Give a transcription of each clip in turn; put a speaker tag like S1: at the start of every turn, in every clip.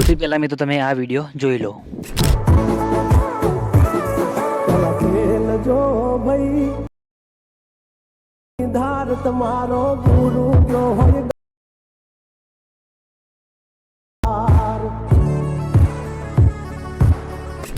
S1: સૌથી પહેલાં મિત્રો તમે આ વિડીયો જોઈ લો।
S2: ખેલજો ભાઈ ધાર તમારો ગુરુ જો હોય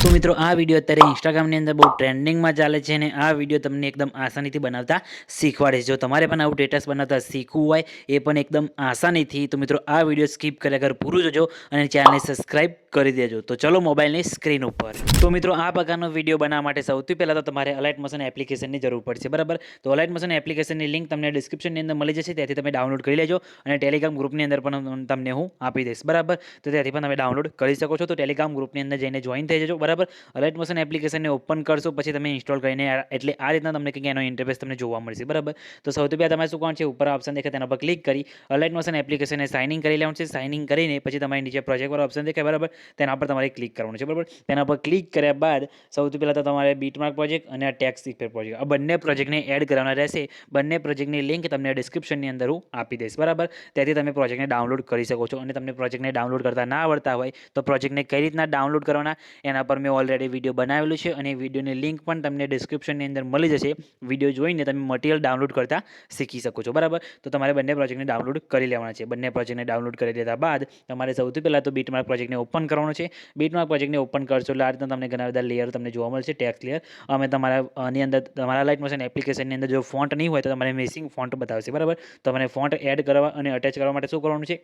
S1: तो मित्रों आ विडियो अत्यारे इंस्टाग्राम अंदर बहुत ट्रेंडिंग में चाले छे ने आ विडियो तमने एकदम आसानी थी बनावता शीखवाड़े जो तमारे पण आवुं स्टेटस बनावता शीखवुं होय ए पण एकदम आसानी थी। तो मित्रों आ विडियो स्कीप कर्या वगर पूरुं जोजो अने चेनल ने सब्सक्राइब करी देजो। तो चलो मोबाइल ની स्क्रीन पर। तो मित्रों आ प्रकारનો વિડિયો બનાવવા માટે સૌથી પહેલા તો તમારે અલાઇટ મોશન એપ્લિકેશનની જરૂર પડશે, બરાબર। તો અલાઇટ મોશન એપ્લિકેશનની લિંક તમને ડિસ્ક્રિપ્શનની અંદર મળી જશે, ત્યાંથી તમે ડાઉનલોડ કરી લેજો અને ટેલિગ્રામ ગ્રુપની અંદર પણ તમને હું આપી દઈશ, બરાબર। તો ત્યાંથી પણ તમે ડાઉનલોડ કરી શકો છો। તો ટેલિગ્રામ ગ્રુપની અંદર જઈને જોઈન થઈ જજો, બરાબર। અલાઇટ મોશન એપ્લિકેશનને ઓપન કરશો પછી તમે ઇન્સ્ટોલ કરીને એટલે આ રીતના તમને કંઈક એનો ઇન્ટરફેસ તમને જોવા મળશે, બરાબર। તો સૌથી પહેલા તમારે શું કરવાનું છે, ઉપર ઓપ્શન દેખાય તેના પર ક્લિક કરી અલાઇટ મોશન એપ્લિકેશનને સાઇન ઇન કરી લેવાનું છે। સાઇન ઇન કરીને પછી તમારી નીચે પ્રોજેક્ટ વાળો ઓપ્શન દેખાય, બરાબર, તેના પર તમારે ક્લિક કરવાનું છે, બરાબર। તેના પર ક્લિક કર્યા બાદ સૌથી પહેલાં તો તમારે બીટમાર્ક પ્રોજેક્ટ અને આ ટેક્સ ઇફેક્ટ પ્રોજેક્ટ આ બંને પ્રોજેક્ટને એડ કરવાના રહેશે। બંને પ્રોજેક્ટની લિંક તમને ડિસ્ક્રિપ્શનની અંદર હું આપી દઈશ, બરાબર। ત્યાંથી તમે પ્રોજેક્ટને ડાઉનલોડ કરી શકો છો અને તમને પ્રોજેક્ટને ડાઉનલોડ કરતા ના આવડતા હોય તો પ્રોજેક્ટને કઈ રીતના ડાઉનલોડ કરવાના એના પર મેં ઓલરેડી વિડીયો બનાવેલું છે અને વિડીયોની લિંક પણ તમને ડિસ્ક્રિપ્શનની અંદર મળી જશે। વિડીયો જોઈને તમે મટીરિયલ ડાઉનલોડ કરતા શીખી શકો છો, બરાબર। તો તમારે બંને પ્રોજેક્ટને ડાઉનલોડ કરી લેવાના છે। બંને પ્રોજેક્ટને ડાઉનલોડ કરી લીધા બાદ તમારે સૌથી પહેલાં તો બીટમાર્ક પ્રોજેક્ટને ઓપન કરવાનો છે। બીટમાર્ક પ્રોજેક્ટને ઓપન કરશો એટલે આ રીતના તમને ઘણા બધા લેયર તમને જોવા મળશે, ટેક્સ્ટ લેયર। અમે તમારા આની અંદર તમારા અલાઇટ મોશન એપ્લિકેશનની અંદર જો ફોન્ટ નહીં હોય તો તમારે મિસિંગ ફોન્ટ બતાવશે, બરાબર। તમારે ફોન્ટ એડ કરવા અને અટેચ કરવા માટે શું કરવાનું છે,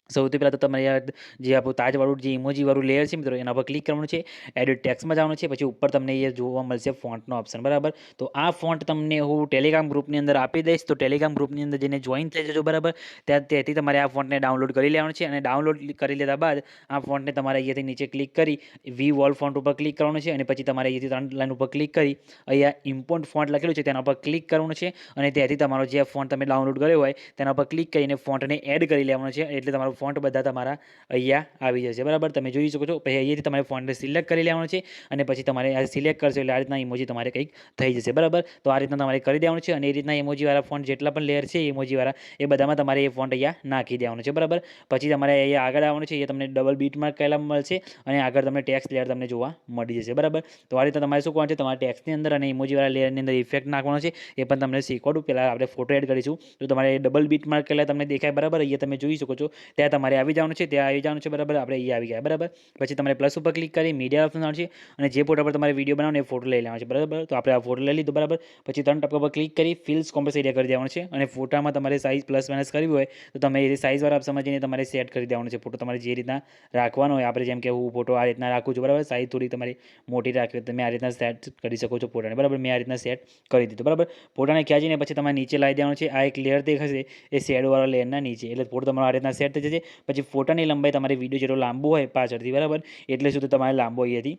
S1: સૌથી પહેલાં તો તમારે જે આપણું તાજવાળું જે ઇમોજીવાળું લેયર છે મિત્રો એના પર ક્લિક કરવાનું છે, એડિટ ટેક્સ્ટમાં જવાનું છે, પછી ઉપર તમને એ જોવા મળશે ફોન્ટનો ઓપ્શન, બરાબર। તો આ ફોન્ટ તમને હું ટેલિગ્રામ ગ્રુપની અંદર આપી દઈશ, તો ટેલિગ્રામ ગ્રુપની અંદર જઈને જોઈન થઈ જજો, બરાબર। ત્યાંથી તમારે આ ફોન્ટને ડાઉનલોડ કરી લેવાનું છે અને ડાઉનલોડ કરી લીધા બાદ આ ફોન્ટને તમારે અહીંયાથી નીચે ક્લિક કરી વી વોલ ફોન્ટ ઉપર ક્લિક કરવાનું છે અને પછી તમારે અહીંયાથી 3 લાઈન ઉપર ક્લિક કરી અહીંયા ઇમ્પોર્ટ ફોન્ટ લખેલું છે તેના પર ક્લિક કરવાનું છે અને ત્યાંથી તમારો જે ફોન્ટ તમે ડાઉનલોડ કર્યો હોય તેના પર ક્લિક કરીને ફોન્ટને એડ કરી લેવાનું છે, એટલે તમારો ફોન્ટ બધા તમારા અહીંયા આવી જશે, બરાબર। તમે જોઈ શકો છો। પછી અહીંયાથી તમારે ફોન્ટને સિલેક્ટ કરી લેવાનું છે અને પછી તમારે આ સિલેક્ટ કરશો એટલે આ રીતના ઇમોજી તમારે કંઈક થઈ જશે, બરાબર। તો આ રીતના તમારે કરી દેવાનું છે અને એ રીતના ઇમોજીવાળા ફોન્ટ જેટલા પણ લેયર છે ઇમોજીવાળા એ બધામાં તમારે એ ફોન્ટ અહીંયા નાખી દેવાનું છે, બરાબર। પછી તમારે અહીંયા આગળ આવવાનું છે, એ તમને ડબલ બીટમાર્ક કહેલા મળશે અને આગળ તમને ટેક્સ્ટ લેયર તમને જોવા મળી જશે, બરાબર। તો આ રીતે તમારે શું કરવાનું છે, તમારા ટેક્સ્ટની અંદર અને ઇમોજીવાળા લેયરની અંદર ઇફેક્ટ નાખવાનો છે, એ પણ તમને શીખવાડું। પહેલાં આપણે ફોટો એડ કરીશું તો તમારે ડબલ બીટમાર્ક કહેલા તમને દેખાય, બરાબર, અહીંયા તમે જોઈ શકો છો। ત્યાં તમારે આવી જવાનું છે, ત્યાં આવી જવાનું છે, બરાબર। આપણે અહીંયા આવી ગયા, બરાબર। પછી તમારે પ્લસ ઉપર ક્લિક કરી મીડિયા ઓપ્શન આવશે અને જે ફોટો પર તમારે વિડીયો બનાવવાનો એ ફોટો લઈ લેવાનો છે, બરાબર। તો આપણે આ ફોટો લઈ લીધો, બરાબર। પછી 3 ટપકા પર ક્લિક કરી ફિલ્સ કોમ્પ્રેસ એરિયા કરી દેવાનું છે અને ફોટામાં તમારે સાઇઝ પ્લસ માઇનસ કરવી હોય તો તમે એ સાઇઝવાળા ઓપ્શનમાં જઈને તમારે સેટ કરી દેવાનું છે ફોટો તમારે જે રીતના રાખવાનો હોય। આપણે જેમ કે હું ફોટો આ રીતના રાખું છું, બરાબર, સાઇઝ થોડી તમારી મોટી રાખવી તમે આ રીતના સેટ કરી શકો છો ફોટાને, બરાબર। મેં આ રીતના સેટ કરી દીધું, બરાબર। ફોટાને ખેંચીને પછી તમારે નીચે લાવી દેવાનું છે। આ એક લેયર દેખાશે એ શેડોવાળા લેયરના નીચે, એટલે ફોટો તમારો આ રીતના સેટ થઈ જશે। પછી ફોટાની લંબાઈ તમારી વિડીયો જેટલો લાંબો હોય પાછળથી, બરાબર, એટલે સુધી તમારે લાંબો અહીંયાથી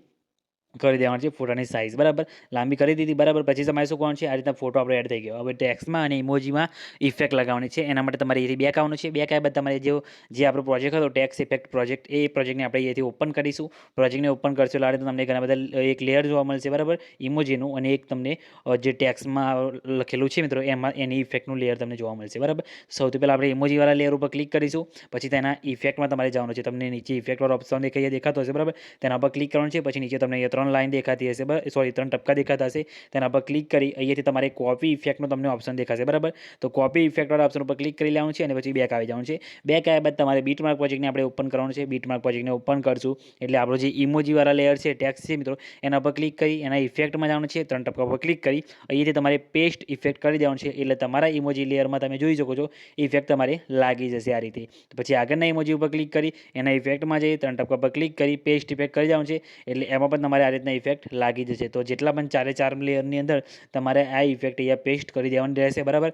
S1: કરી દેવાનું છે। ફોટાની સાઇઝ બરાબર લાંબી કરી દીધી, બરાબર। પછી તમારે શું કરવાનું છે, આ રીતના ફોટો આપણે એડ થઈ ગયો। હવે ટેક્સ્ટમાં અને ઇમોજીમાં ઇફેક્ટ લગાવવાની છે, એના માટે તમારે અહીંથી બેક આવવાનું છે। બેક આવ્યા બાદ તમારે જે આપણો પ્રોજેક્ટ હતો ટેક્સ ઇફેક્ટ પ્રોજેક્ટ, એ પ્રોજેક્ટને આપણે અહીંયાથી ઓપન કરીશું। પ્રોજેક્ટને ઓપન કરશો એટલે આ રીતે તમને ઘણા બધા એક લેયર જોવા મળશે, બરાબર, ઇમોજીનું, અને એક તમને જે ટેક્સ્ટમાં લખેલું છે મિત્રો એમાં એની ઇફેક્ટનું લેયર તમને જોવા મળશે, બરાબર। સૌથી પહેલાં આપણે ઇમોજીવાળા લેયર ઉપર ક્લિક કરીશું, પછી તેના ઇફેક્ટમાં તમારે જવાનું છે। તમને નીચે ઇફેક્ટવાળો ઓપ્શન દેખાતો હશે, બરાબર, તેના પર ક્લિક કરવાનું છે। પછી નીચે તમને 3 લાઈન દેખાતી હશે, બરાબર, સોરી 3 ટપકા દેખાતા હશે, તેના પર ક્લિક કરી અહીંયાથી તમારે કોપી ઇફેક્ટનો તમને ઓપ્શન દેખાશે, બરાબર। તો કોપી ઇફેક્ટવાળા ઓપ્શન ઉપર ક્લિક કરી લેવાનું છે અને પછી બેક આવી જવાનું છે। બેક આવ્યા બાદ તમારે બીટમાર્ક પ્રોજેક્ટને આપણે ઓપન કરવાનું છે। બીટમાર્ક પ્રોજેક્ટને ઓપન કરશું એટલે આપણો જે ઇમોજીવાળા લેયર છે ટેક્સ્ટ છે મિત્રો એના પર ક્લિક કરી એના ઇફેક્ટમાં જવાનું છે। 3 ટપકા પર ક્લિક કરી અહીંયાથી તમારે પેસ્ટ ઇફેક્ટ કરી દેવાનું છે, એટલે તમારા ઇમોજી લેયરમાં તમે જોઈ શકો છો ઇફેક્ટ તમારે લાગી જશે આ રીતે। પછી આગળના ઇમોજી ઉપર ક્લિક કરી એના ઇફેક્ટમાં જઈ 3 ટપકા પર ક્લિક કરી પેસ્ટ ઇફેક્ટ કરી દેવાનું છે, એટલે એમાં પણ તમારે આ રીતના ઇફેક્ટ લાગી જશે। તો જેટલા પણ 4 લેયરની અંદર તમારે આ ઇફેક્ટ અહીંયા પેસ્ટ કરી દેવાની રહેશે, બરાબર।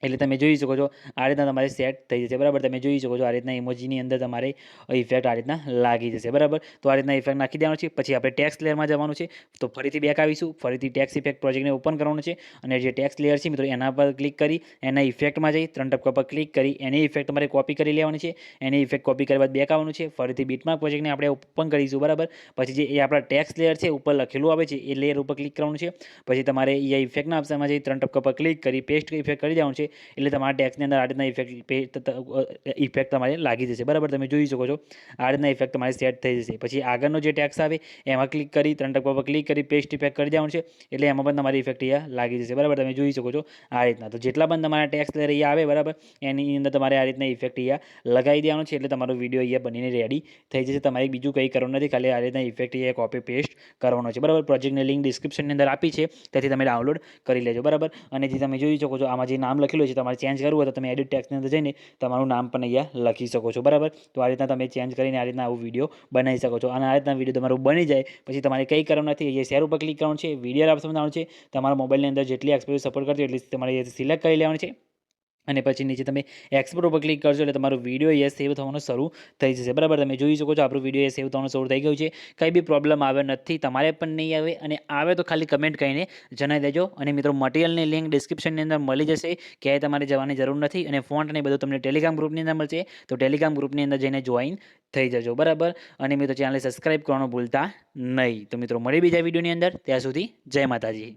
S1: એટલે તમે જોઈ શકો છો આ રીતના તમારે સેટ થઈ જશે, બરાબર। તમે જોઈ શકો છો આ રીતના ઇમોજીની અંદર તમારે ઇફેક્ટ આ રીતના લાગી જશે, બરાબર। તો આ રીતના ઇફેક્ટ નાખી દેવાનું છે। પછી આપણે ટેક્સ્ટ લેયરમાં જવાનું છે, તો ફરીથી બેક આવીશું, ફરીથી ટેક્સ્ટ ઇફેક્ટ પ્રોજેક્ટને ઓપન કરવાનું છે અને જે ટેક્સ્ટ લેયર છે મિત્રો એના પર ક્લિક કરી એના ઇફેક્ટમાં જઈ 3 ટપકા પર ક્લિક કરી એની ઇફેક્ટ તમારે કોપી કરી લેવાની છે। એની ઇફેક્ટ કોપી કર્યા બાદ બેક આવવાનું છે, ફરીથી બીટમાર્ક પ્રોજેક્ટને આપણે ઓપન કરીશું, બરાબર। પછી જે એ આપણા ટેક્સ્ટ લેયર છે ઉપર લખેલું આવે છે એ લેયર ઉપર ક્લિક કરવાનું છે। પછી તમારે અહીંયા ઇફેક્ટના ઓપ્શનમાં જઈ 3 ટપકા પર ક્લિક કરી પેસ્ટ ઇફેક્ટ કરી દેવાનું છે। છે, એટલે તમારા ટેક્સની અંદર આ રીતના ઇફેક્ટ તમારે લાગી જશે. બરાબર, તમે જોઈ શકો છો આ રીતના ઇફેક્ટ તમારે સેટ થઈ જશે. પછી આગળનો જે ટેક્સ આવે એમાં ક્લિક કરી 3 ટકા પર ક્લિક કરી પેસ્ટ ઇફેક્ટ કરી દેવાનું છે, એટલે એમાં પણ તમારી ઇફેક્ટ અહીંયા લાગી જશે. બરાબર, તમે જોઈ શકો છો આ રીતના. તો જેટલા પણ તમારા ટેક્સ અહીંયા આવે બરાબર, એની અંદર તમારે આ રીતના ઇફેક્ટ અહીંયા લગાવી દેવાનું છે, એટલે તમારો વિડીયો અહીંયા બનીને રેડી થઈ જશે. તમારે બીજું કંઈ કરવાનું નથી, ખાલી આ રીતના ઇફેક્ટ અહીંયા કોપી પેસ્ટ કરવાનો છે. બરાબર, પ્રોજેક્ટની લિંક ડિસ્ક્રિપ્શનની અંદર આપી છે, ત્યાંથી તમે ડાઉનલોડ કરી લેજો. બરાબર, અને જે તમે જોઈ શકો છો આમાં જે નામ લખેલું છે તમારે ચેન્જ કરવું હોય તો તમે એડિટ ટેક્સની અંદર જઈને તમારું નામ પણ અહીંયા લખી શકો છો. બરાબર, તો આ રીતના તમે ચેન્જ કરીને આ રીતના આવું વિડીયો બનાવી શકો છો. અને આ રીતના વિડીયો તમારું બની જાય પછી તમારે કંઈ કરવાનું નથી, અહીંયા શેર ઉપર ક્લિક કરવાનું છે, વિડીયો ઓપ્શન આવવાનું છે, તમારા મોબાઈલની અંદર જેટલી એક્સપોઝર સપોર્ટ કરતી એટલી તમારે સિલેક્ટ કરી લેવાનું છે, અને પછી નીચે તમે એક્સપોર્ટ ઉપર ક્લિક કરશો એટલે તમારો વિડીયો અહીંયા સેવ થવાનું શરૂ થઈ જશે. બરાબર, તમે જોઈ શકો છો આપણું વિડીયો સેવ થવાનું શરૂ થઈ ગયું છે. કંઈ બી પ્રોબ્લેમ આવે નથી, તમારે પણ નહીં આવે, અને આવે તો ખાલી કમેન્ટ કરીને જણાવી દેજો. અને મિત્રો મટીરિયલની લિંક ડિસ્ક્રિપ્શનની અંદર મળી જશે, ક્યાંય તમારે જવાની જરૂર નથી. અને ફોન્ટ ને બધું તમને ટેલિગ્રામ ગ્રુપની અંદર મળશે, તો ટેલિગ્રામ ગ્રુપની અંદર જઈને જોઈન થઈ જજો. બરાબર, અને મિત્રો ચેનલને સબસ્ક્રાઈબ કરવાનું ભૂલતા નહીં. તો મિત્રો મળી બીજા વિડીયોની અંદર, ત્યાં સુધી જય માતાજી.